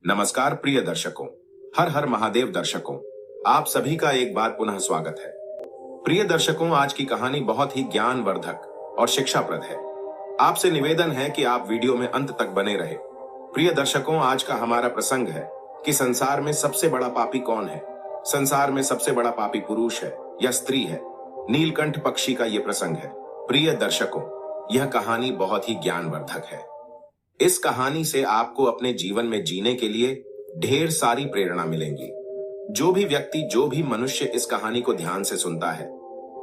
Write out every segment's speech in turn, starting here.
नमस्कार प्रिय दर्शकों, हर हर महादेव दर्शकों, आप सभी का एक बार पुनः स्वागत है। प्रिय दर्शकों, आज की कहानी बहुत ही ज्ञानवर्धक और शिक्षाप्रद है। आपसे निवेदन है कि आप वीडियो में अंत तक बने रहे। प्रिय दर्शकों, आज का हमारा प्रसंग है कि संसार में सबसे बड़ा पापी कौन है। संसार में सबसे बड़ा पापी पुरुष है या स्त्री है। नीलकंठ पक्षी का यह प्रसंग है। प्रिय दर्शकों, यह कहानी बहुत ही ज्ञानवर्धक है। इस कहानी से आपको अपने जीवन में जीने के लिए ढेर सारी प्रेरणा मिलेंगी। जो भी व्यक्ति, जो भी मनुष्य इस कहानी को ध्यान से सुनता है,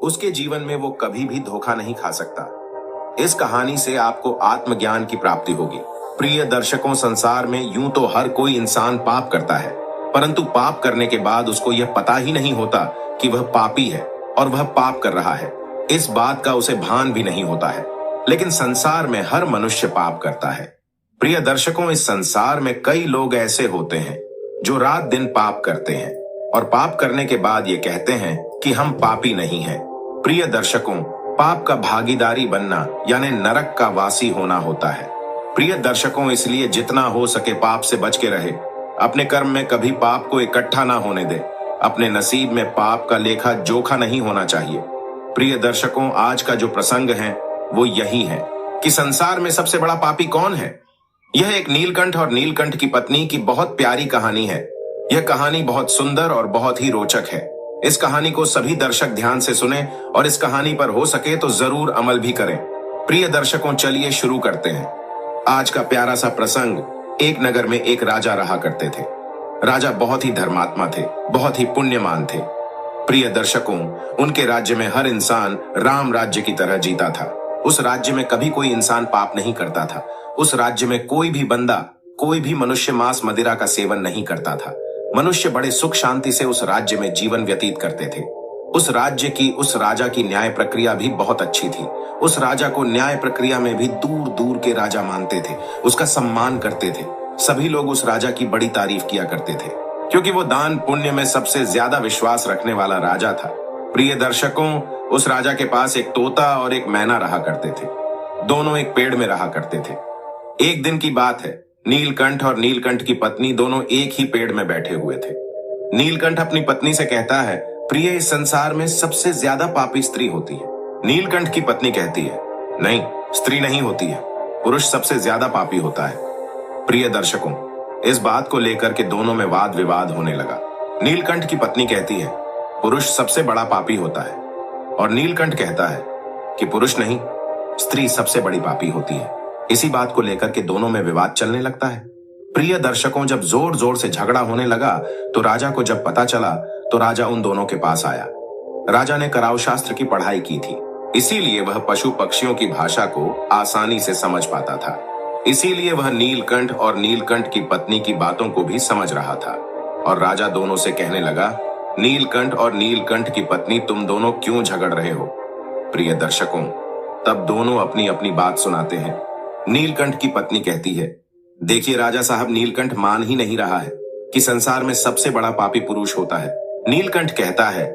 उसके जीवन में वो कभी भी धोखा नहीं खा सकता। इस कहानी से आपको आत्मज्ञान की प्राप्ति होगी। प्रिय दर्शकों, संसार में यूं तो हर कोई इंसान पाप करता है, परंतु पाप करने के बाद उसको यह पता ही नहीं होता कि वह पापी है और वह पाप कर रहा है। इस बात का उसे भान भी नहीं होता है। लेकिन संसार में हर मनुष्य पाप करता है। प्रिय दर्शकों, इस संसार में कई लोग ऐसे होते हैं जो रात दिन पाप करते हैं और पाप करने के बाद ये कहते हैं कि हम पापी नहीं हैं। प्रिय दर्शकों, पाप का भागीदारी बनना यानी नरक का वासी होना होता है। प्रिय दर्शकों, इसलिए जितना हो सके पाप से बच के रहे। अपने कर्म में कभी पाप को इकट्ठा ना होने दे। अपने नसीब में पाप का लेखा जोखा नहीं होना चाहिए। प्रिय दर्शकों, आज का जो प्रसंग है वो यही है कि संसार में सबसे बड़ा पापी कौन है। यह एक नीलकंठ और नीलकंठ की पत्नी की बहुत प्यारी कहानी है। यह कहानी बहुत सुंदर और बहुत ही रोचक है। इस कहानी को सभी दर्शक ध्यान से सुने और इस कहानी पर हो सके तो जरूर अमल भी करें। प्रिय दर्शकों, चलिए शुरू करते हैं। आज का प्यारा सा प्रसंग। एक नगर में एक राजा रहा करते थे। राजा बहुत ही धर्मात्मा थे, बहुत ही पुण्यमान थे। प्रिय दर्शकों, उनके राज्य में हर इंसान राम राज्य की तरह जीता था। उस राज्य में कभी कोई इंसान पाप नहीं करता था। उस राज्य में कोई भी बंदा, कोई भी मनुष्य मांस मदिरा का सेवन नहीं करता था। मनुष्य बड़े सुख शांति से उस राज्य में जीवन व्यतीत करते थे। उस राज्य की, उस राजा की न्याय प्रक्रिया भी बहुत अच्छी थी। उस राजा को न्याय प्रक्रिया में भी दूर दूर के राजा मानते थे, उसका सम्मान करते थे। सभी लोग उस राजा की बड़ी तारीफ किया करते थे, क्योंकि वो दान पुण्य में सबसे ज्यादा विश्वास रखने वाला राजा था। प्रिय दर्शकों, उस राजा के पास एक तोता और एक मैना रहा करते थे। दोनों एक पेड़ में रहा करते थे। एक दिन की बात है, नीलकंठ और नीलकंठ की पत्नी दोनों एक ही पेड़ में बैठे हुए थे। नीलकंठ अपनी पत्नी से कहता है, प्रिय, इस संसार में सबसे ज्यादा पापी स्त्री होती है। नीलकंठ की पत्नी कहती है, नहीं, स्त्री नहीं होती है, पुरुष सबसे ज्यादा पापी होता है। प्रिय दर्शकों, इस बात को लेकर के दोनों में वाद विवाद होने लगा। नीलकंठ की पत्नी कहती है, पुरुष सबसे बड़ा पापी होता है, और नीलकंठ कहता है कि पुरुष नहीं, स्त्री सबसे बड़ी पापी होती है। इसी बात को लेकर के दोनों में विवाद चलने लगता है। प्रिय दर्शकों, जब जोर जोर से झगड़ा होने लगा तो राजा को जब पता चला तो राजा उन दोनों के पास आया। राजा ने कराव शास्त्र की पढ़ाई की थी, इसीलिए वह पशु पक्षियों की भाषा को आसानी से समझ पाता था। इसीलिए वह नीलकंठ और नीलकंठ की पत्नी की बातों को भी समझ रहा था। और राजा दोनों से कहने लगा, नीलकंठ और नीलकंठ की पत्नी, तुम दोनों क्यों झगड़ रहे हो। प्रिय दर्शकों, तब दोनों अपनी अपनी बात सुनाते हैं। नीलकंठ की पत्नी कहती है, देखिए राजा साहब, नीलकंठ मान ही नहीं रहा है कि संसार में सबसे बड़ा पापी पुरुष होता है। नीलकंठ कहता है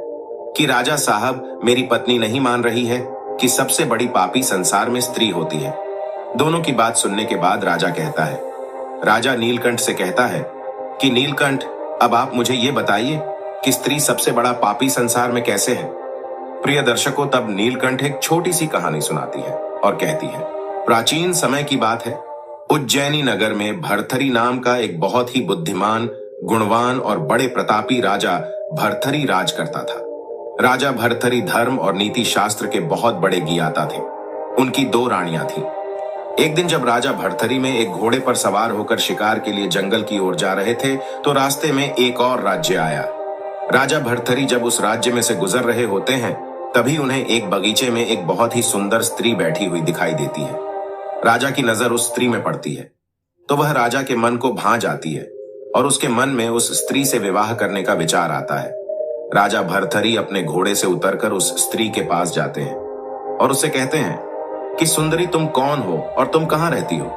कि राजा साहब, मेरी पत्नी नहीं मान रही है कि सबसे बड़ी पापी संसार में स्त्री होती है। दोनों की बात सुनने के बाद राजा कहता है, राजा नीलकंठ से कहता है कि नीलकंठ, अब आप मुझे ये बताइए कि स्त्री सबसे बड़ा पापी संसार में कैसे है। प्रिय दर्शकों, तब नीलकंठ एक छोटी सी कहानी सुनाती है और कहती है, प्राचीन समय की बात है। उज्जैनी नगर में भर्तरी नाम का एक बहुत ही बुद्धिमान, गुणवान और बड़े प्रतापी राजा भर्तरी राज करता था। राजा भर्तरी धर्म और नीति शास्त्र के बहुत बड़े ज्ञाता थे। उनकी 2 रानियां थीं। एक दिन जब राजा भर्तरी में एक घोड़े पर सवार होकर शिकार के लिए जंगल की ओर जा रहे थे तो रास्ते में एक और राज्य आया। राजा भर्तरी जब उस राज्य में से गुजर रहे होते हैं तभी उन्हें एक बगीचे में एक बहुत ही सुंदर स्त्री बैठी हुई दिखाई देती है। राजा की नजर उस स्त्री में पड़ती है तो वह राजा के मन को भा जाती है और उसके मन में उस स्त्री से विवाह करने का विचार आता है। राजा भर्तरी अपने घोड़े से उतरकर उस स्त्री के पास जाते हैं और उससे कहते हैं कि सुंदरी, तुम कौन हो और तुम कहां रहती हो।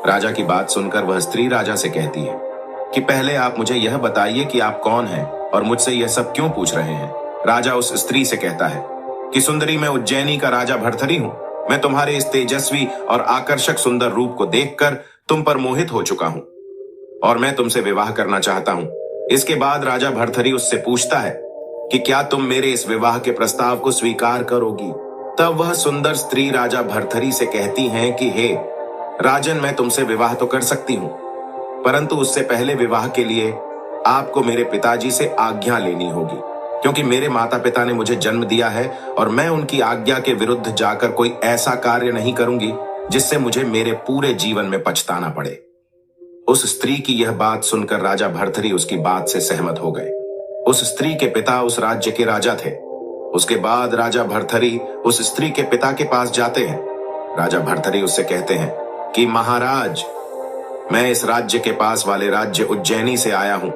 राजा की बात सुनकर वह स्त्री राजा से कहती है कि पहले आप मुझे यह बताइए कि आप कौन हैं और मुझसे यह सब क्यों पूछ रहे हैं। राजा उस स्त्री से कहता है कि सुंदरी, मैं उज्जैनी का राजा भर्तरी हूं। मैं तुम्हारे इस तेजस्वी और आकर्षक सुंदर रूप को देखकर तुम पर मोहित हो चुका हूं। और मैं तुमसे विवाह करना चाहता हूँ। इसके बाद राजा भर्तहरि उससे पूछता है कि क्या तुम मेरे इस विवाह के प्रस्ताव को स्वीकार करोगी। तब वह सुंदर स्त्री राजा भर्तहरि से कहती हैं कि हे राजन, मैं तुमसे विवाह तो कर सकती हूँ, परंतु उससे पहले विवाह के लिए आपको मेरे पिताजी से आज्ञा लेनी होगी, क्योंकि मेरे माता पिता ने मुझे जन्म दिया है और मैं उनकी आज्ञा के विरुद्ध जाकर कोई ऐसा कार्य नहीं करूंगी जिससे मुझे मेरे पूरे जीवन में पछताना पड़े। उस स्त्री की यह बात सुनकर राजा भर्तहरि उसकी बात से सहमत हो गए। उस स्त्री के पिता उस राज्य के राजा थे। उसके बाद राजा भर्तहरि उस स्त्री के पिता के पास जाते हैं। राजा भर्तहरि उससे कहते हैं कि महाराज, मैं इस राज्य के पास वाले राज्य उज्जैनी से आया हूं।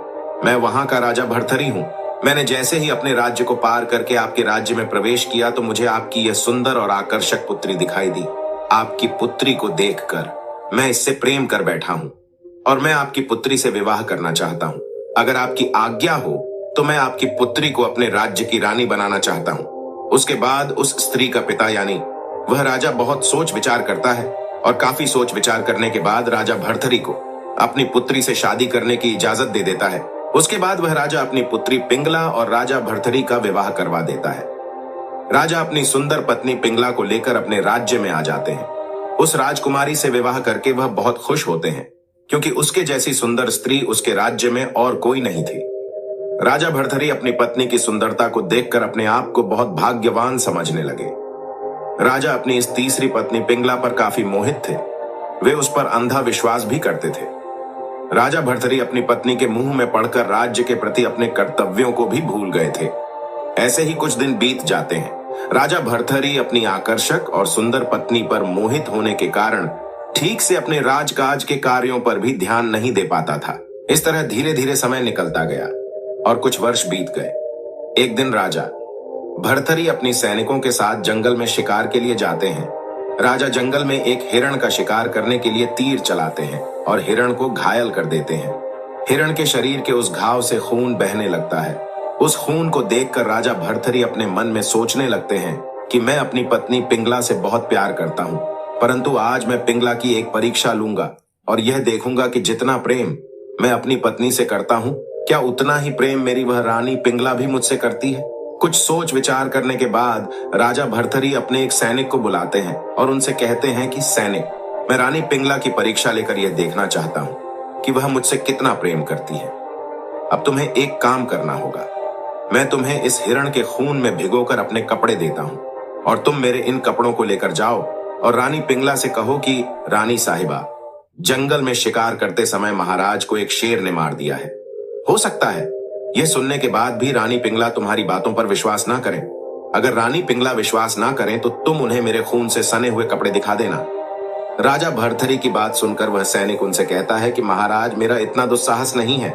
मैं वहां का राजा भर्तहरि हूं। मैंने जैसे ही अपने राज्य को पार करके आपके राज्य में प्रवेश किया तो मुझे आपकी यह सुंदर और आकर्षक पुत्री दिखाई दी। आपकी पुत्री को देखकर मैं इससे प्रेम कर बैठा हूं और मैं आपकी पुत्री से विवाह करना चाहता हूं। अगर आपकी आज्ञा हो तो मैं आपकी पुत्री को अपने राज्य की रानी बनाना चाहता हूं। उसके बाद उस स्त्री का पिता यानी वह राजा बहुत सोच विचार करता है और काफी सोच विचार करने के बाद राजा भर्तहरि को अपनी पुत्री से शादी करने की इजाजत दे देता है। उसके बाद वह राजा अपनी पुत्री पिंगला और राजा भर्तहरि का विवाह करवा देता है। राजा अपनी सुंदर पत्नी पिंगला को लेकर अपने राज्य में आ जाते हैं। उस राजकुमारी से विवाह करके वह बहुत खुश होते हैं, क्योंकि उसके जैसी सुंदर स्त्री उसके राज्य में और कोई नहीं थी। राजा भर्तहरि अपनी पत्नी की सुंदरता को देखकर अपने आप को बहुत भाग्यवान समझने लगे। राजा अपनी इस तीसरी पत्नी पिंगला पर काफी मोहित थे। वे उस पर अंधा विश्वास भी करते थे। राजा भर्तहरि अपनी पत्नी के मुंह में पड़कर राज्य के प्रति अपने कर्तव्यों को भी भूल गए थे। ऐसे ही कुछ दिन बीत जाते हैं। राजा भर्तहरि अपनी आकर्षक और सुंदर पत्नी पर मोहित होने के कारण ठीक से अपने राजकाज के कार्यों पर भी ध्यान नहीं दे पाता था। इस तरह धीरे धीरे समय निकलता गया और कुछ वर्ष बीत गए। एक दिन राजा भर्तहरि अपनी सैनिकों के साथ जंगल में शिकार के लिए जाते हैं। राजा जंगल में एक हिरण का शिकार करने के लिए तीर चलाते हैं और हिरण को घायल कर देते हैं। हिरण के शरीर के उस घाव से खून बहने लगता है। उस खून को देखकर राजा भर्तहरि अपने मन में सोचने लगते हैं कि मैं अपनी पत्नी पिंगला से बहुत प्यार करता हूं, परंतु आज मैं पिंगला की एक परीक्षा लूंगा और यह देखूंगा कि जितना प्रेम मैं अपनी पत्नी से करता हूं, क्या उतना ही प्रेम मेरी वह रानी पिंगला भी मुझसे करती है। कुछ सोच विचार करने के बाद राजा भर्तहरि अपने एक सैनिक को बुलाते हैं और उनसे कहते हैं कि सैनिक, मैं रानी पिंगला की परीक्षा लेकर यह देखना चाहता हूं कि वह मुझसे कितना प्रेम करती है। अब तुम्हें एक काम करना होगा। मैं तुम्हें इस हिरण के खून में भिगोकर अपने कपड़े देता हूं और तुम मेरे इन कपड़ों को लेकर जाओ और रानी पिंगला से कहो कि रानी साहिबा, जंगल में शिकार करते समय महाराज को एक शेर ने मार दिया है। हो सकता है यह सुनने के बाद भी रानी पिंगला तुम्हारी बातों पर विश्वास ना करें। अगर रानी पिंगला विश्वास ना करें तो तुम उन्हें मेरे खून से सने हुए कपड़े दिखा देना। राजा भर्तहरि की बात सुनकर वह सैनिक उनसे कहता है कि महाराज, मेरा इतना दुस्साहस नहीं है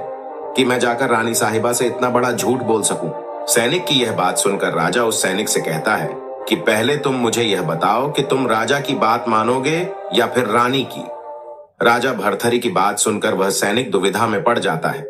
कि मैं जाकर रानी साहिबा से इतना बड़ा झूठ बोल सकूं। सैनिक की यह बात सुनकर राजा उस सैनिक से कहता है कि पहले तुम मुझे यह बताओ कि तुम राजा की बात मानोगे या फिर रानी की। राजा भर्तहरि की बात सुनकर वह सैनिक दुविधा में पड़ जाता है।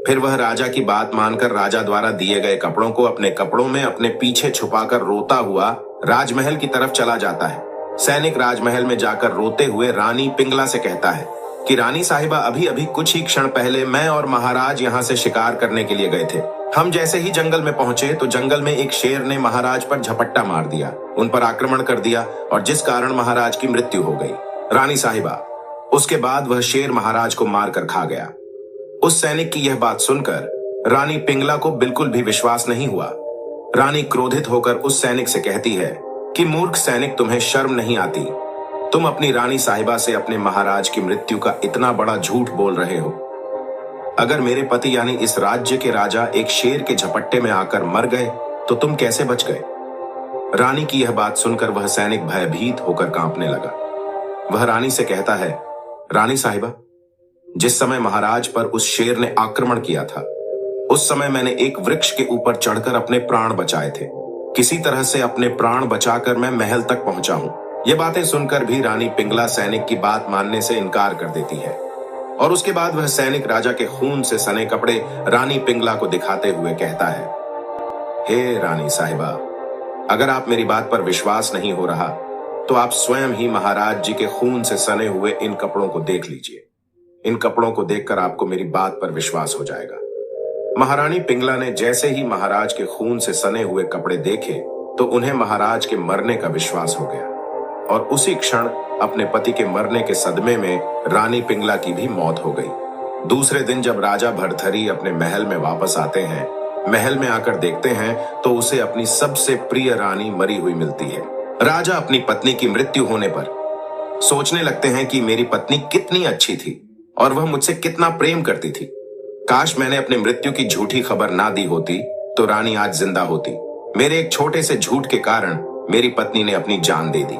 फिर वह राजा की बात मानकर राजा द्वारा दिए गए कपड़ों को अपने कपड़ों में अपने पीछे छुपाकर रोता हुआ राजमहल की तरफ चला जाता है। सैनिक राजमहल में जाकर रोते हुए रानी पिंगला से कहता है कि रानी साहिबा, अभी अभी कुछ ही क्षण पहले मैं और महाराज यहाँ से शिकार करने के लिए गए थे। हम जैसे ही जंगल में पहुंचे तो जंगल में एक शेर ने महाराज पर झपट्टा मार दिया, उन पर आक्रमण कर दिया और जिस कारण महाराज की मृत्यु हो गई। रानी साहिबा, उसके बाद वह शेर महाराज को मारकर खा गया। उस सैनिक की यह बात सुनकर रानी पिंगला को बिल्कुल भी विश्वास नहीं हुआ। रानी क्रोधित होकर उस सैनिक से कहती है कि मूर्ख सैनिक, तुम्हें शर्म नहीं आती? तुम अपनी रानी साहिबा से अपने महाराज की मृत्यु का इतना बड़ा झूठ बोल रहे हो। अगर मेरे पति यानी इस राज्य के राजा एक शेर के झपट्टे में आकर मर गए तो तुम कैसे बच गए? रानी की यह बात सुनकर वह सैनिक भयभीत होकर कांपने लगा। वह रानी से कहता है, रानी साहिबा, जिस समय महाराज पर उस शेर ने आक्रमण किया था उस समय मैंने एक वृक्ष के ऊपर चढ़कर अपने प्राण बचाए थे। किसी तरह से अपने प्राण बचाकर मैं महल तक पहुंचा हूं। ये बातें सुनकर भी रानी पिंगला सैनिक की बात मानने से इनकार कर देती है और उसके बाद वह सैनिक राजा के खून से सने कपड़े रानी पिंगला को दिखाते हुए कहता है, हे रानी साहिबा, अगर आप मेरी बात पर विश्वास नहीं हो रहा तो आप स्वयं ही महाराज जी के खून से सने हुए इन कपड़ों को देख लीजिए। इन कपड़ों को देखकर आपको मेरी बात पर विश्वास हो जाएगा। महारानी पिंगला ने जैसे ही महाराज के खून से सने हुए कपड़े देखे तो उन्हें महाराज के मरने का विश्वास हो गया और उसी क्षण अपने पति के मरने के सदमे में रानी पिंगला की भी मौत हो गई। दूसरे दिन जब राजा भरथरी अपने महल में वापस आते हैं, महल में आकर देखते हैं तो उसे अपनी सबसे प्रिय रानी मरी हुई मिलती है। राजा अपनी पत्नी की मृत्यु होने पर सोचने लगते हैं कि मेरी पत्नी कितनी अच्छी थी और वह मुझसे कितना प्रेम करती थी। काश मैंने अपनी मृत्यु की झूठी खबर ना दी होती तो रानी आज जिंदा होती। मेरे एक छोटे से झूठ के कारण मेरी पत्नी ने अपनी जान दे दी।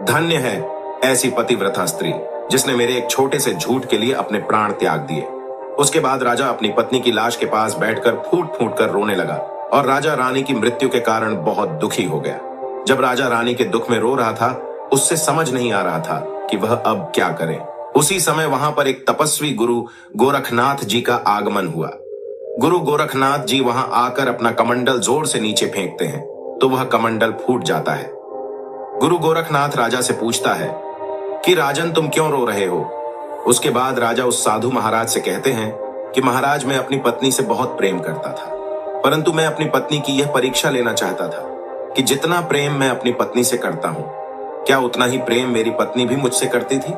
धन्य है ऐसी पतिव्रता स्त्री जिसने मेरे एक छोटे से झूठ के लिए अपने प्राण त्याग दिए। उसके बाद राजा अपनी पत्नी की लाश के पास बैठकर फूट फूट कर रोने लगा और राजा रानी की मृत्यु के कारण बहुत दुखी हो गया। जब राजा रानी के दुख में रो रहा था, उससे समझ नहीं आ रहा था कि वह अब क्या करे। उसी समय वहां पर एक तपस्वी गुरु गोरखनाथ जी का आगमन हुआ। गुरु गोरखनाथ जी वहां आकर अपना कमंडल जोर से नीचे फेंकते हैं तो वह कमंडल फूट जाता है। गुरु गोरखनाथ राजा से पूछता है कि राजन तुम क्यों रो रहे हो। उसके बाद राजा उस साधु महाराज से कहते हैं कि महाराज मैं अपनी पत्नी से बहुत प्रेम करता था, परंतु मैं अपनी पत्नी की यह परीक्षा लेना चाहता था कि जितना प्रेम मैं अपनी पत्नी से करता हूं, क्या उतना ही प्रेम मेरी पत्नी भी मुझसे करती थी।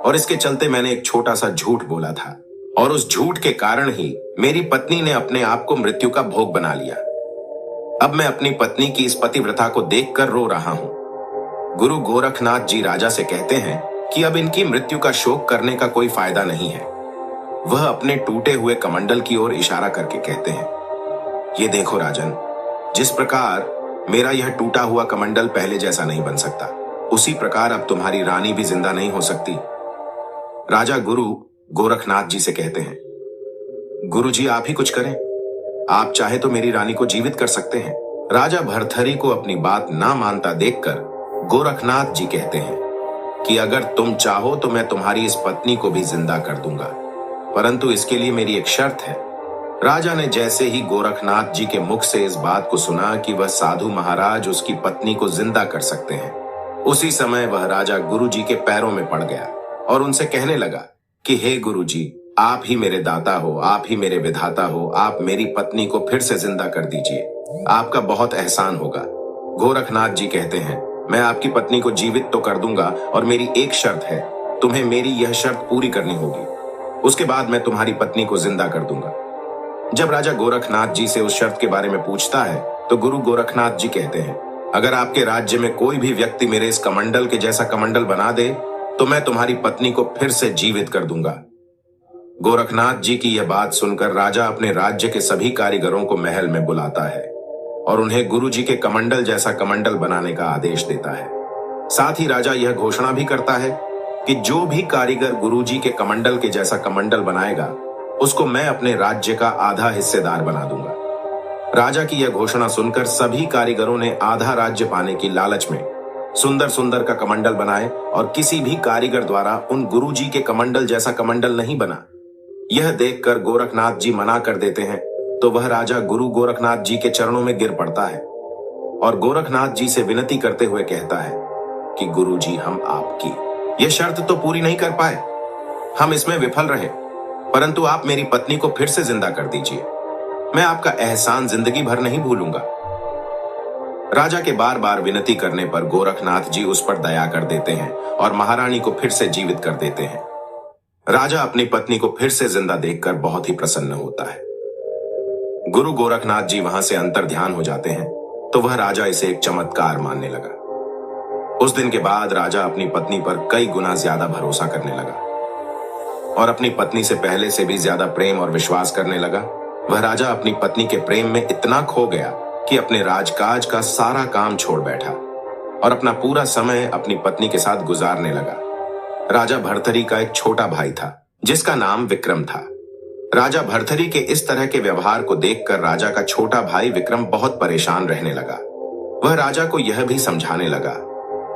और इसके चलते मैंने एक छोटा सा झूठ बोला था और उस झूठ के कारण ही मेरी पत्नी ने अपने आप को मृत्यु का भोग बना लिया। अब मैं अपनी पत्नी की इस पतिव्रता को देखकर रो रहा हूं। गुरु गोरखनाथ जी राजा से कहते हैं कि अब इनकी मृत्यु का शोक करने का कोई फायदा नहीं है। वह अपने टूटे हुए कमंडल की ओर इशारा करके कहते हैं, ये देखो राजन, जिस प्रकार मेरा यह टूटा हुआ कमंडल पहले जैसा नहीं बन सकता, उसी प्रकार अब तुम्हारी रानी भी जिंदा नहीं हो सकती। राजा गुरु गोरखनाथ जी से कहते हैं, गुरु जी आप ही कुछ करें, आप चाहे तो मेरी रानी को जीवित कर सकते हैं। राजा भरथरी को अपनी बात ना मानता देखकर गोरखनाथ जी कहते हैं कि अगर तुम चाहो तो मैं तुम्हारी इस पत्नी को भी जिंदा कर दूंगा, परंतु इसके लिए मेरी एक शर्त है। राजा ने जैसे ही गोरखनाथ जी के मुख से इस बात को सुना कि वह साधु महाराज उसकी पत्नी को जिंदा कर सकते हैं, उसी समय वह राजा गुरु जी के पैरों में पड़ गया और उनसे कहने लगा कि हे गुरु जी, आप ही मेरे दाता हो, आप ही मेरे विधाता हो, आप मेरी पत्नी को फिर से जिंदा कर दीजिए, आपका बहुत एहसान होगा। गोरखनाथ जी कहते हैं, मैं आपकी पत्नी को जीवित तो कर दूंगा और मेरी एक शर्त है, तुम्हें मेरी यह शर्त पूरी करनी होगी, उसके बाद मैं तुम्हारी पत्नी को जिंदा कर दूंगा। जब राजा गोरखनाथ जी से उस शर्त के बारे में पूछता है तो गुरु गोरखनाथ जी कहते हैं, अगर आपके राज्य में कोई भी व्यक्ति मेरे इस कमंडल के जैसा कमंडल बना दे तो मैं तुम्हारी पत्नी को फिर से जीवित कर दूंगा। गोरखनाथ जी की यह बात सुनकर राजा अपने राज्य के सभी कारीगरों को महल में बुलाता है और उन्हें गुरु जी के कमंडल जैसा कमंडल बनाने का आदेश देता है। साथ ही राजा यह घोषणा भी करता है कि जो भी कारीगर गुरु जी के कमंडल के जैसा कमंडल बनाएगा उसको मैं अपने राज्य का आधा हिस्सेदार बना दूंगा। राजा की यह घोषणा सुनकर सभी कारीगरों ने आधा राज्य पाने की लालच में सुंदर सुंदर का कमंडल बनाए और किसी भी कारीगर द्वारा उन गुरु जी के कमंडल जैसा कमंडल नहीं बना। यह देखकर गोरखनाथ जी मना कर देते हैं तो वह राजा गुरु गोरखनाथ जी के चरणों में गिर पड़ता है और गोरखनाथ जी से विनती करते हुए कहता है कि गुरु जी, हम आपकी यह शर्त तो पूरी नहीं कर पाए, हम इसमें विफल रहे, परंतु आप मेरी पत्नी को फिर से जिंदा कर दीजिए, मैं आपका एहसान जिंदगी भर नहीं भूलूंगा। राजा के बार बार विनती करने पर गोरखनाथ जी उस पर दया कर देते हैं और महारानी को फिर से जीवित कर देते हैं। राजा अपनी पत्नी को फिर से जिंदा देखकर बहुत ही प्रसन्न होता है। गुरु गोरखनाथ जी वहां से अंतर ध्यान हो जाते हैं तो वह राजा इसे एक चमत्कार मानने लगा। उस दिन के बाद राजा अपनी पत्नी पर कई गुना ज्यादा भरोसा करने लगा और अपनी पत्नी से पहले से भी ज्यादा प्रेम और विश्वास करने लगा। वह राजा अपनी पत्नी के प्रेम में इतना खो गया कि अपने राजकाज का सारा काम छोड़ बैठा और अपना पूरा समय अपनी पत्नी के साथ गुजारने लगा। राजा भरथरी का एक छोटा भाई था जिसका नाम विक्रम था। राजा भरथरी के इस तरह के व्यवहार को देखकर राजा का छोटा भाई विक्रम बहुत परेशान रहने लगा। वह राजा को यह भी समझाने लगा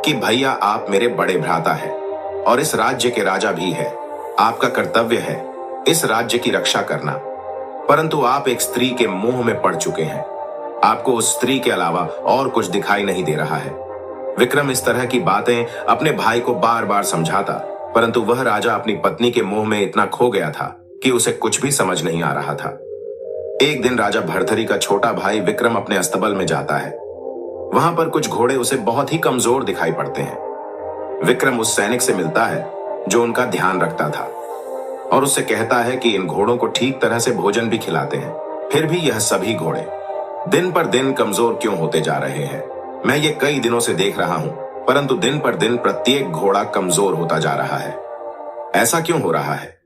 कि भैया, आप मेरे बड़े भ्राता है और इस राज्य के राजा भी है, आपका कर्तव्य है इस राज्य की रक्षा करना, परंतु आप एक स्त्री के मोह में पड़ चुके हैं, आपको उस स्त्री के अलावा और कुछ दिखाई नहीं दे रहा है। विक्रम इस तरह की बातें अपने भाई को बार बार समझाता, परंतु वह राजा अपनी पत्नी के मोह में इतना खो गया था कि उसे कुछ भी समझ नहीं आ रहा था। एक दिन राजा भर्तरी का छोटा भाई विक्रम अपने अस्तबल में जाता है। वहां पर कुछ घोड़े उसे बहुत ही कमजोर दिखाई पड़ते हैं। विक्रम उस सैनिक से मिलता है जो उनका ध्यान रखता था और उससे कहता है कि इन घोड़ों को ठीक तरह से भोजन भी खिलाते हैं, फिर भी यह सभी घोड़े दिन पर दिन कमजोर क्यों होते जा रहे हैं? मैं ये कई दिनों से देख रहा हूं, परंतु दिन पर दिन प्रत्येक घोड़ा कमजोर होता जा रहा है। ऐसा क्यों हो रहा है?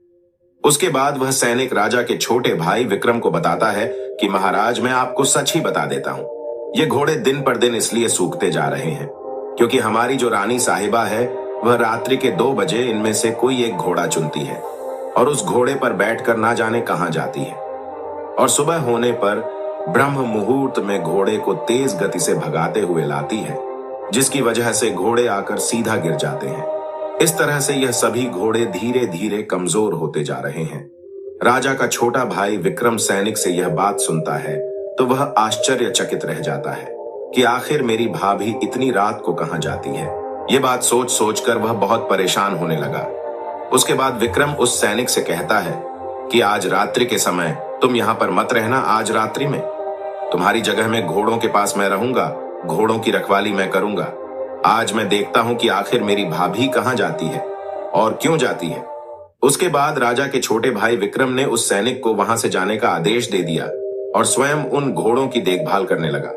उसके बाद वह सैनिक राजा के छोटे भाई विक्रम को बताता है कि महाराज, मैं आपको सच ही बता देता हूं, ये घोड़े दिन पर दिन इसलिए सूखते जा रहे हैं क्योंकि हमारी जो रानी साहिबा है वह रात्रि के 2 बजे इनमें से कोई एक घोड़ा चुनती है और उस घोड़े पर बैठकर ना जाने कहां जाती है और सुबह होने पर ब्रह्म मुहूर्त में घोड़े को तेज गति से भगाते हुए लाती है, जिसकी वजह से घोड़े आकर सीधा गिर जाते हैं। इस तरह से यह सभी घोड़े धीरे धीरे कमजोर होते जा रहे हैं। राजा का छोटा भाई विक्रम सैनिक से यह बात सुनता है तो वह आश्चर्यचकित रह जाता है कि आखिर मेरी भाभी इतनी रात को कहां जाती है। यह बात सोच सोचकर वह बहुत परेशान होने लगा। उसके बाद विक्रम उस सैनिक से कहता है कि आज रात्रि के समय तुम यहां पर मत रहना। आज रात्रि में तुम्हारी जगह में घोड़ों के पास मैं रहूंगा, घोड़ों की रखवाली मैं करूंगा। आज मैं देखता हूं कि आखिर मेरी भाभी कहां जाती है और क्यों जाती है। उसके बाद राजा के छोटे भाई विक्रम ने उस सैनिक को वहां से जाने का आदेश दे दिया और स्वयं उन घोड़ों की देखभाल करने लगा।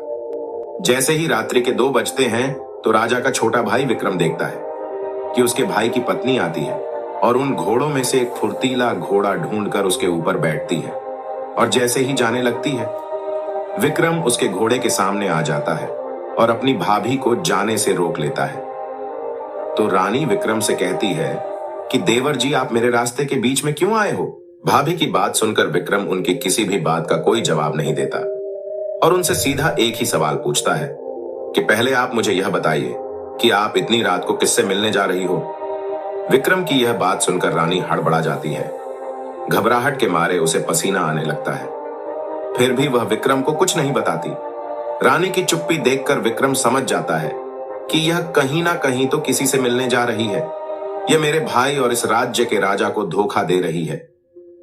जैसे ही रात्रि के 2 बजते हैं तो राजा का छोटा भाई विक्रम देखता है कि उसके भाई की पत्नी आती है और उन घोड़ों में से एक फुर्तीला घोड़ा ढूंढकर उसके ऊपर बैठती है और जैसे ही जाने लगती है विक्रम उसके घोड़े के सामने आ जाता है और अपनी भाभी को जाने से रोक लेता है। तो रानी विक्रम से कहती है कि देवर जी, आप मेरे रास्ते के बीच में क्यों आए हो? भाभी की बात सुनकर विक्रम उनकी किसी भी बात का कोई जवाब नहीं देता और उनसे सीधा एक ही सवाल पूछता है कि पहले आप मुझे यह बताइए कि आप इतनी रात को किससे मिलने जा रही हो? विक्रम की यह बात सुनकर रानी हड़बड़ा जाती है। घबराहट के मारे उसे पसीना आने लगता है, फिर भी वह विक्रम को कुछ नहीं बताती। रानी की चुप्पी देखकर विक्रम समझ जाता है कि यह कहीं ना कहीं तो किसी से मिलने जा रही है। यह मेरे भाई और इस राज्य के राजा को धोखा दे रही है।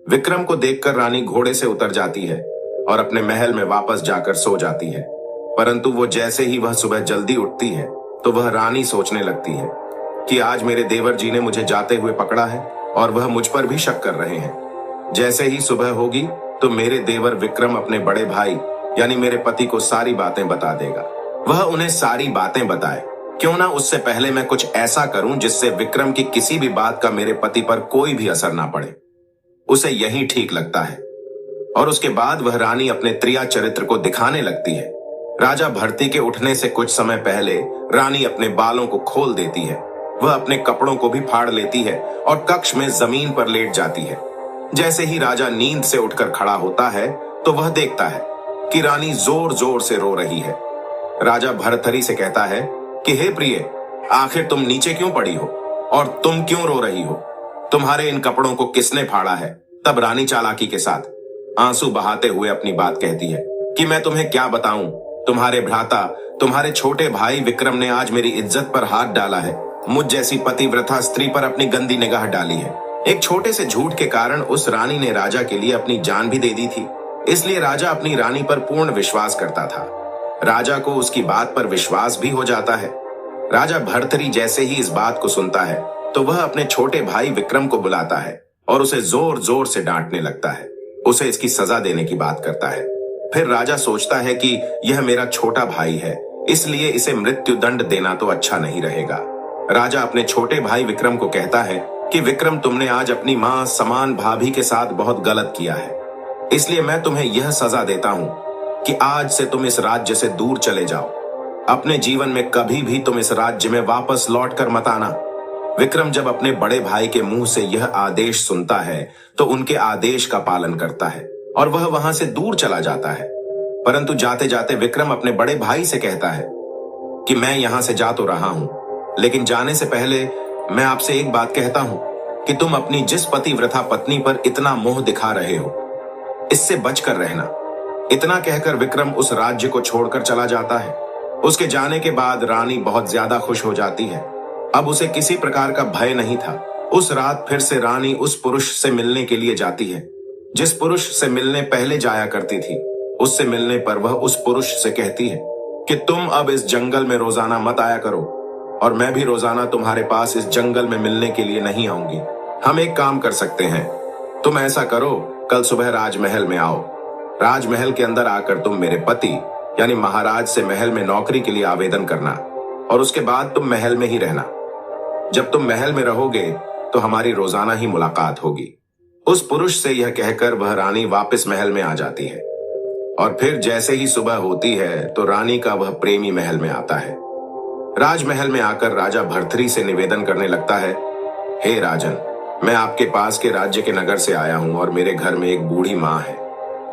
विक्रम को देखकर रानी घोड़े से उतर जाती है और अपने महल में वापस जाकर सो जाती है। परंतु वो जैसे ही वह सुबह जल्दी उठती है तो वह रानी सोचने लगती है कि आज मेरे देवर जी ने मुझे जाते हुए पकड़ा है और वह मुझ पर भी शक कर रहे हैं। जैसे ही सुबह होगी तो मेरे देवर विक्रम अपने बड़े भाई यानी मेरे पति को सारी बातें बता देगा। वह उन्हें सारी बातें बताए, क्यों ना उससे पहले मैं कुछ ऐसा करूं जिससे विक्रम की किसी भी बात का मेरे पति पर कोई भी असर ना पड़े। उसे यही ठीक लगता है और उसके बाद वह रानी अपने त्रिया चरित्र को दिखाने लगती है। राजा भर्ती के उठने से कुछ समय पहले रानी अपने बालों को खोल देती है। वह अपने कपड़ों को भी फाड़ लेती है और कक्ष में जमीन पर लेट जाती है। जैसे ही राजा नींद से उठकर खड़ा होता है तो वह देखता है कि रानी जोर जोर से रो रही है। राजा भर्तरी से कहता है कि हे प्रिय, आखिर तुम नीचे क्यों पड़ी हो और तुम क्यों रो रही हो? तुम्हारे इन कपड़ों को किसने फाड़ा है? तब रानी चालाकी के साथ आंसू बहाते हुए अपनी बात कहती है कि मैं तुम्हें क्या बताऊं, तुम्हारे भ्राता, तुम्हारे छोटे भाई विक्रम ने आज मेरी इज्जत पर हाथ डाला है। मुझ जैसी पतिव्रता स्त्री पर अपनी गंदी निगाह डाली है। एक छोटे से झूठ के कारण उस रानी ने राजा के लिए अपनी जान भी दे दी थी। इसलिए राजा अपनी रानी पर पूर्ण विश्वास करता था। राजा को उसकी बात पर विश्वास भी हो जाता है। राजा भर्तरी जैसे ही इस बात को सुनता है तो वह अपने छोटे भाई विक्रम को बुलाता है और उसे जोर जोर से डांटने लगता है। उसे इसकी सजा देने की बात करता है। फिर राजा सोचता है कि यह मेरा छोटा भाई है, इसलिए इसे मृत्यु दंड देना तो अच्छा नहीं रहेगा। राजा अपने छोटे भाई विक्रम को कहता है कि विक्रम, तुमने आज अपनी मां समान भाभी के साथ बहुत गलत किया है, इसलिए मैं तुम्हें यह सजा देता हूं कि आज से तुम इस राज्य से दूर चले जाओ। अपने जीवन में कभी भी तुम इस राज्य में वापस लौट कर मत आना। विक्रम जब अपने बड़े भाई के मुंह से यह आदेश सुनता है तो उनके आदेश का पालन करता है और वह वहां से दूर चला जाता है। परंतु जाते जाते विक्रम अपने बड़े भाई से कहता है कि मैं यहां से जा तो रहा हूं, लेकिन जाने से पहले मैं आपसे एक बात कहता हूं कि तुम अपनी जिस पतिव्रता पत्नी पर इतना मोह दिखा रहे हो, इससे बचकर रहना। इतना कहकर विक्रम उस राज्य को छोड़कर चला जाता है। उसके जाने के बाद रानी बहुत ज्यादा खुश हो जाती है। अब उसे किसी प्रकार का भय नहीं था। उस रात फिर से रानी उस पुरुष से मिलने के लिए जाती है जिस पुरुष से मिलने पहले जाया करती थी। उससे मिलने पर वह उस पुरुष से कहती है कि तुम अब इस जंगल में रोजाना मत आया करो और मैं भी रोजाना तुम्हारे पास इस जंगल में मिलने के लिए नहीं आऊंगी। हम एक काम कर सकते हैं, तुम ऐसा करो, कल सुबह राजमहल में आओ। राजमहल के अंदर आकर तुम मेरे पति यानी महाराज से महल में नौकरी के लिए आवेदन करना और उसके बाद तुम महल में ही रहना। जब तुम महल में रहोगे तो हमारी रोजाना ही मुलाकात होगी। उस पुरुष से यह कहकर वह रानी वापस महल में आ जाती है और फिर जैसे ही सुबह होती है तो रानी का वह प्रेमी महल में आता है। राजमहल में आकर राजा भर्तरी से निवेदन करने लगता है, हे राजन, मैं आपके पास के राज्य के नगर से आया हूं और मेरे घर में एक बूढ़ी माँ है।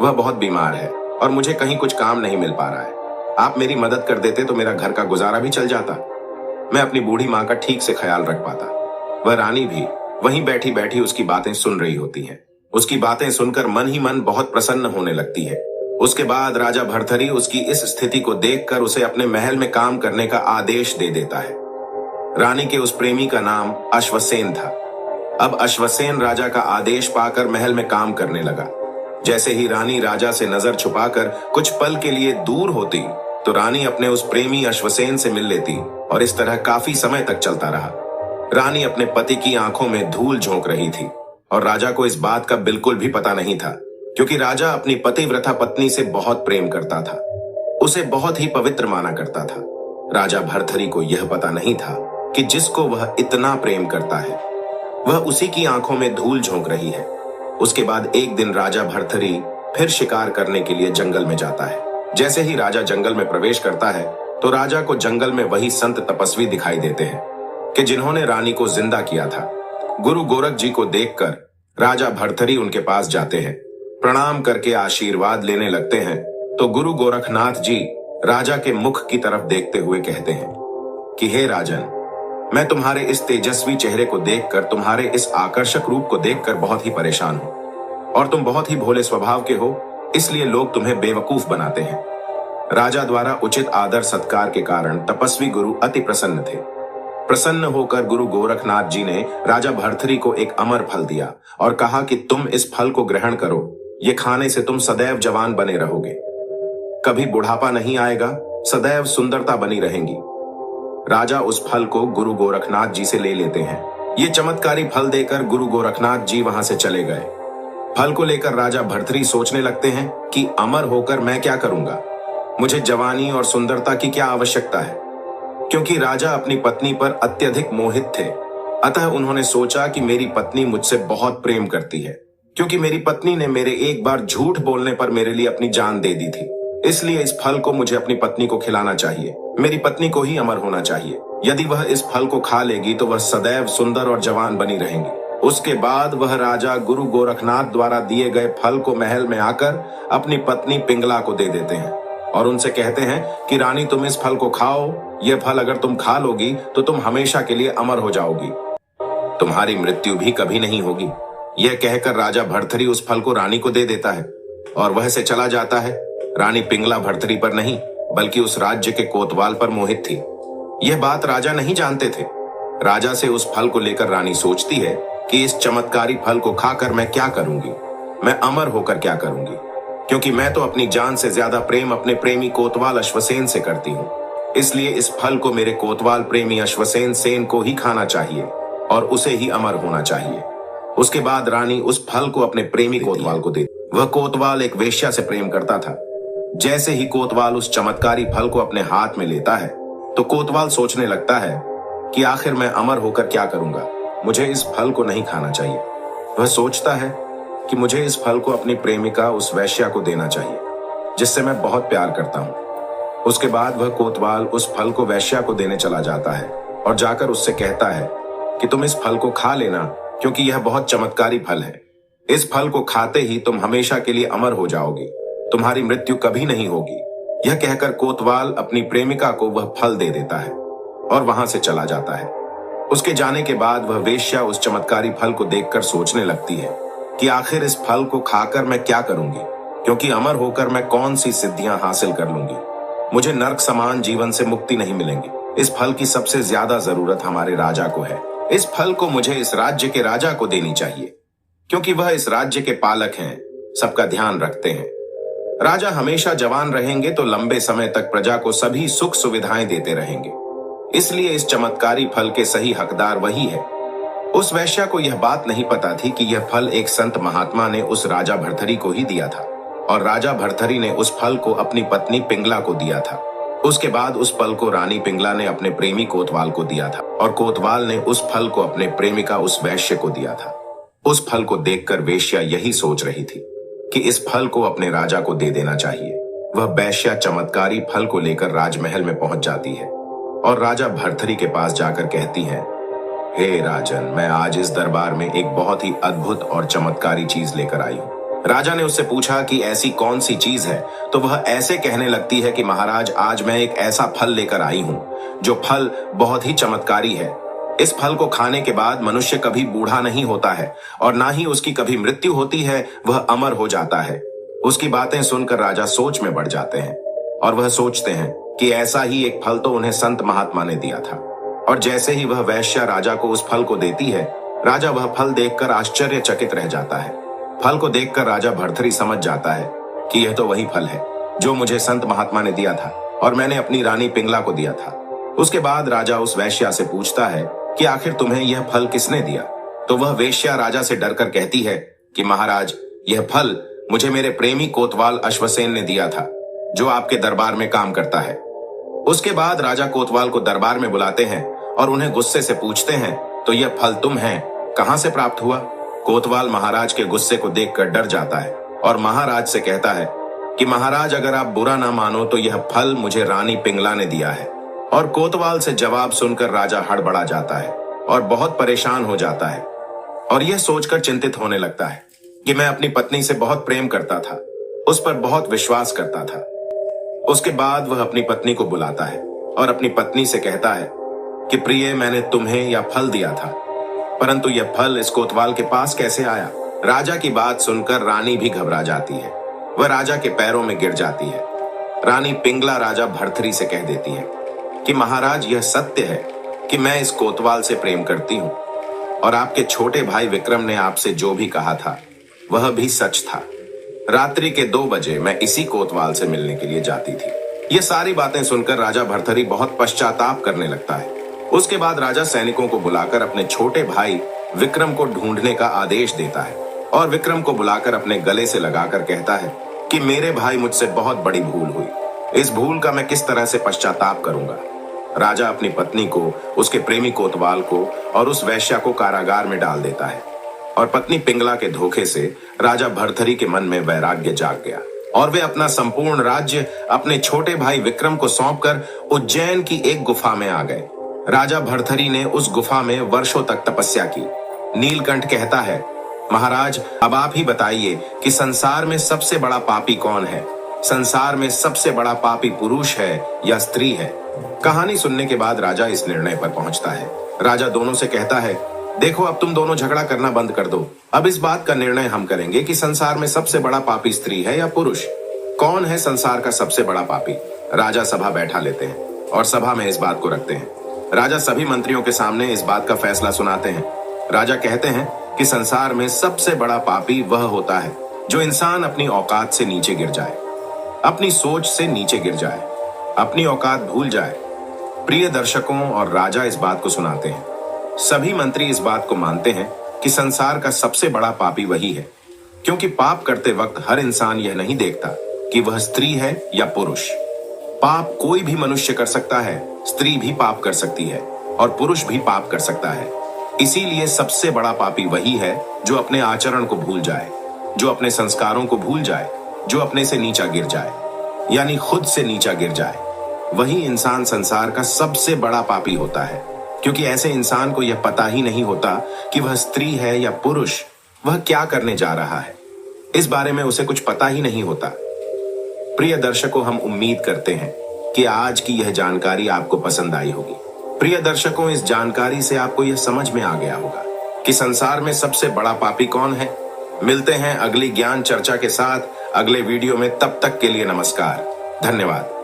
वह बहुत बीमार है और मुझे कहीं कुछ काम नहीं मिल पा रहा है। आप मेरी मदद कर देते तो मेरा घर का गुजारा भी चल जाता। मैं अपनी बूढ़ी माँ का ठीक से ख्याल रख पाता। वह रानी भी वहीं बैठी बैठी उसकी बातें सुन रही होती है। उसकी बातें सुनकर मन ही मन बहुत प्रसन्न होने लगती है। उसके बाद राजा भर्तरी उसकी इस स्थिति को देखकर उसे अपने महल में काम करने का आदेश दे देता है। रानी के उस प्रेमी का नाम अश्वसेन था। अब अश्वसेन राजा का आदेश पाकर महल में काम करने लगा। जैसे ही रानी राजा से नजर छुपाकर कुछ पल के लिए दूर होती तो रानी अपने उस प्रेमी अश्वसेन से मिल लेती और इस तरह काफी समय तक चलता रहा। रानी अपने पति की आंखों में धूल झोंक रही थी और राजा को इस बात का बिल्कुल भी पता नहीं था, क्योंकि राजा अपनी पतिव्रता पत्नी से बहुत प्रेम करता था, उसे बहुत ही पवित्र माना करता था। राजा भर्तरी को यह पता नहीं था कि जिसको वह इतना प्रेम करता है वह उसी की आंखों में धूल झोंक रही है। उसके बाद एक दिन राजा भर्तरी फिर शिकार करने के लिए जंगल में जाता है। जैसे ही राजा जंगल में प्रवेश करता है तो राजा को जंगल में वही संत तपस्वी दिखाई देते हैं कि जिन्होंने रानी को जिंदा किया था। गुरु गोरख जी को देखकर राजा भर्तरी उनके पास जाते हैं, प्रणाम करके आशीर्वाद लेने लगते हैं तो गुरु गोरखनाथ जी राजा के मुख की तरफ देखते हुए कहते हैं कि हे राजन, मैं तुम्हारे इस तेजस्वी चेहरे को देखकर, तुम्हारे इस आकर्षक रूप को देखकर बहुत ही परेशान हूं और तुम बहुत ही भोले स्वभाव के हो, इसलिए लोग तुम्हें बेवकूफ बनाते हैं। राजा द्वारा उचित आदर सत्कार के कारण तपस्वी गुरु अति प्रसन्न थे। प्रसन्न होकर गुरु गोरखनाथ जी ने राजा भर्तरी को एक अमर फल दिया और कहा कि तुम इस फल को ग्रहण करो, ये खाने से तुम सदैव जवान बने रहोगे, कभी बुढ़ापा नहीं आएगा, सदैव सुंदरता बनी रहेंगी। राजा उस फल को गुरु गोरखनाथ जी से ले लेते हैं। ये चमत्कारी फल देकर गुरु गोरखनाथ जी वहां से चले गए। फल को लेकर राजा भर्तरी सोचने लगते हैं कि अमर होकर मैं क्या करूंगा, मुझे जवानी और सुंदरता की क्या आवश्यकता है, क्योंकि राजा अपनी पत्नी पर अत्यधिक मोहित थे। अतः उन्होंने सोचा कि मेरी पत्नी मुझसे बहुत प्रेम करती है, क्योंकि मेरी पत्नी ने मेरे एक बार झूठ बोलने पर मेरे लिए अपनी जान दे दी थी, इसलिए इस फल को मुझे अपनी पत्नी को खिलाना चाहिए। मेरी पत्नी को ही अमर होना चाहिए। यदि वह इस फल को खा लेगी तो वह सदैव सुंदर और जवान बनी रहेंगी। उसके बाद वह राजा गुरु गोरखनाथ द्वारा दिए गए फल को महल में आकर अपनी पत्नी पिंगला को दे देते हैं और उनसे कहते हैं कि रानी, तुम इस फल को खाओ, यह फल अगर तुम खा लोगी तो तुम हमेशा के लिए अमर हो जाओगी, तुम्हारी मृत्यु भी कभी नहीं होगी। यह कहकर राजा भर्तरी उस फल को रानी को दे देता है और वह से चला जाता है। रानी पिंगला भर्तरी पर नहीं बल्कि उस राज्य के कोतवाल पर मोहित थी। यह बात राजा नहीं जानते थे। राजा से उस फल को लेकर रानी सोचती है कि इस चमत्कारी फल को खाकर मैं क्या करूंगी, मैं अमर होकर क्या करूंगी, क्योंकि मैं तो अपनी जान से ज्यादा प्रेम अपने प्रेमी कोतवाल अश्वसेन से करती हूँ। इसलिए इस फल को मेरे कोतवाल प्रेमी अश्वसेन सेन को ही खाना चाहिए और उसे ही अमर होना चाहिए। उसके बाद रानी उस फल को अपने प्रेमी कोतवाल को देती। वह कोतवाल एक वेश्या से प्रेम करता था। जैसे ही कोतवाल उस चमत्कारी फल को अपने हाथ में लेता है तो कोतवाल सोचने लगता है कि आखिर मैं अमर होकर क्या करूंगा, मुझे इस फल को नहीं खाना चाहिए। वह सोचता है कि मुझे इस फल को अपनी प्रेमिका उस वैश्या को देना चाहिए जिससे मैं बहुत प्यार करता हूँ। उसके बाद वह कोतवाल उस फल को वैश्या को देने चला जाता है और जाकर उससे कहता है कि तुम इस फल को खा लेना, क्योंकि यह बहुत चमत्कारी फल है। इस फल को खाते ही तुम हमेशा के लिए अमर हो जाओगी, तुम्हारी मृत्यु कभी नहीं होगी। यह कहकर कोतवाल अपनी प्रेमिका को वह फल दे देता है और वहां से चला जाता है। उसके जाने के बाद वह वेश्या उस चमत्कारी फल को देखकर सोचने लगती है कि आखिर इस फल को खाकर मैं क्या करूंगी, क्योंकि अमर होकर मैं कौन सी सिद्धियां हासिल कर लूंगी, मुझे नर्क समान जीवन से मुक्ति नहीं मिलेंगी। इस फल की सबसे ज्यादा जरूरत हमारे राजा को है, इस फल को मुझे इस राज्य के राजा को देनी चाहिए, क्योंकि वह इस राज्य के पालक हैं, सबका ध्यान रखते हैं। राजा हमेशा जवान रहेंगे तो लंबे समय तक प्रजा को सभी सुख सुविधाएं देते रहेंगे। इसलिए इस चमत्कारी फल के सही हकदार वही है। उस वैश्या को यह बात नहीं पता थी कि यह फल एक संत महात्मा ने उस राजा भर्तरी को ही दिया था, और राजा भर्तरी ने उस फल को अपनी पत्नी पिंगला को दिया था। उसके बाद उस फल को रानी पिंगला ने अपने प्रेमी कोतवाल को दिया था, और कोतवाल ने उस फल को अपने प्रेमिका उस वैश्य को दिया था। उस फल को देखकर वेश्या यही सोच रही थी कि इस फल को अपने राजा को दे देना चाहिए। वह वैश्या चमत्कारी फल को लेकर राजमहल में पहुंच जाती है और राजा भर्तरी के पास जाकर कहती है, हे राजन, मैं आज इस दरबार में एक बहुत ही अद्भुत और चमत्कारी चीज लेकर आई हूँ। राजा ने उससे पूछा कि ऐसी कौन सी चीज है, तो वह ऐसे कहने लगती है कि महाराज, आज मैं एक ऐसा फल लेकर आई हूँ जो फल बहुत ही चमत्कारी है। इस फल को खाने के बाद मनुष्य कभी बूढ़ा नहीं होता है और ना ही उसकी कभी मृत्यु होती है, वह अमर हो जाता है। उसकी बातें सुनकर राजा सोच में पड़ जाते हैं और वह सोचते हैं कि ऐसा ही एक फल तो उन्हें संत महात्मा ने दिया था। और जैसे ही वह वैश्या राजा को उस फल को देती है, राजा वह फल देखकर आश्चर्यचकित रह जाता है। फल को देखकर राजा भर्तरी समझ जाता है कि यह तो वही फल है जो मुझे संत महात्मा ने दिया था और मैंने अपनी रानी पिंगला को दिया था। उसके बाद राजा उस वैश्या से पूछता है कि आखिर तुम्हें यह फल किसने दिया? तो वह वेश्या राजा से डरकर कहती है कि महाराज, यह फल मुझे मेरे प्रेमी कोतवाल अश्वसेन ने दिया था, जो आपके दरबार में काम करता है। उसके बाद राजा कोतवाल को दरबार में बुलाते हैं और उन्हें गुस्से से पूछते हैं, तो यह फल तुम हैं, कहां से प्राप्त हुआ? कोतवाल महाराज के गुस्से को देखकर डर जाता है और महाराज से कहता है कि महाराज, अगर आप बुरा ना मानो तो यह फल मुझे रानी पिंगला ने दिया है। और कोतवाल से जवाब सुनकर राजा हड़बड़ा जाता है और बहुत परेशान हो जाता है और यह सोचकर चिंतित होने लगता है कि मैं अपनी पत्नी से बहुत प्रेम करता था, उस पर बहुत विश्वास करता था। उसके बाद वह अपनी पत्नी को बुलाता है और अपनी पत्नी से कहता है कि प्रिय, मैंने तुम्हें यह फल दिया था, परंतु यह फल इस कोतवाल के पास कैसे आया? राजा की बात सुनकर रानी भी घबरा जाती है। वह राजा के पैरों में गिर जाती है। रानी पिंगला राजा भर्तरी से कह देती है कि महाराज, यह सत्य है कि मैं इस कोतवाल से प्रेम करती हूँ और आपके छोटे भाई विक्रम ने आपसे जो भी कहा था वह भी सच था। रात्रि के 2 बजे मैं इसी कोतवाल से मिलने के लिए जाती थी। ये सारी बातें सुनकर राजा भर्तरी बहुत पश्चाताप करने लगता है। उसके बाद राजा सैनिकों को बुलाकर अपने छोटे भाई विक्रम को ढूंढने का आदेश देता है और विक्रम को बुलाकर अपने गले से लगाकर कहता है कि मेरे भाई, मुझसे बहुत बड़ी भूल हुई। इस भूल का मैं किस तरह से पश्चाताप करूंगा। राजा अपनी पत्नी को, उसके प्रेमी कोतवाल को और उस वैश्या को कारागार में डाल देता है और पत्नी पिंगला के धोखे से राजा भर्तरी के मन में वैराग्य जाग गया और वे अपना संपूर्ण राज्य अपने छोटे भाई विक्रम को सौंपकर उज्जैन की एक गुफा में आ गए। राजा भर्तरी ने उस गुफा में वर्षों तक तपस्या की। नीलकंठ कहता है, महाराज, अब आप ही बताइए कि संसार में सबसे बड़ा पापी कौन है? संसार में सबसे बड़ा पापी पुरुष है या स्त्री है? कहानी सुनने के बाद राजा इस निर्णय पर पहुंचता है। राजा दोनों से कहता है, देखो, अब तुम दोनों झगड़ा करना बंद कर दो। अब इस बात का निर्णय हम करेंगे कि संसार में सबसे बड़ा पापी स्त्री है या पुरुष। कौन है संसार का सबसे बड़ा पापी? राजा सभा बैठा लेते हैं और सभा में इस बात को रखते हैं। राजा सभी मंत्रियों के सामने इस बात का फैसला सुनाते हैं। राजा कहते हैं कि संसार में सबसे बड़ा पापी वह होता है जो इंसान अपनी औकात से नीचे गिर जाए, अपनी सोच से नीचे गिर जाए, अपनी औकात भूल जाए। प्रिय दर्शकों, और राजा इस बात को सुनाते हैं। सभी मंत्री इस बात को मानते हैं कि संसार का सबसे बड़ा पापी वही है, क्योंकि पाप करते वक्त हर इंसान यह नहीं देखता कि वह स्त्री है या पुरुष। पाप कोई भी मनुष्य कर सकता है, स्त्री भी पाप कर सकती है और पुरुष भी पाप कर सकता है। इसीलिए सबसे बड़ा पापी वही है जो अपने आचरण को भूल जाए, जो अपने संस्कारों को भूल जाए, जो अपने से नीचा गिर जाए, यानी खुद से नीचा गिर जाए। वही इंसान संसार का सबसे बड़ा पापी होता है, क्योंकि ऐसे इंसान को यह पता ही नहीं होता कि वह स्त्री है या पुरुष, वह क्या करने जा रहा है। इस बारे में उसे कुछ पता ही नहीं होता। प्रिय दर्शकों, हम उम्मीद करते हैं कि आज की यह जानकारी आपको पसंद आई होगी। प्रिय दर्शकों, इस जानकारी से आपको यह समझ में आ गया होगा कि संसार में सबसे बड़ा पापी कौन है। मिलते हैं अगली ज्ञान चर्चा के साथ अगले वीडियो में। तब तक के लिए नमस्कार, धन्यवाद।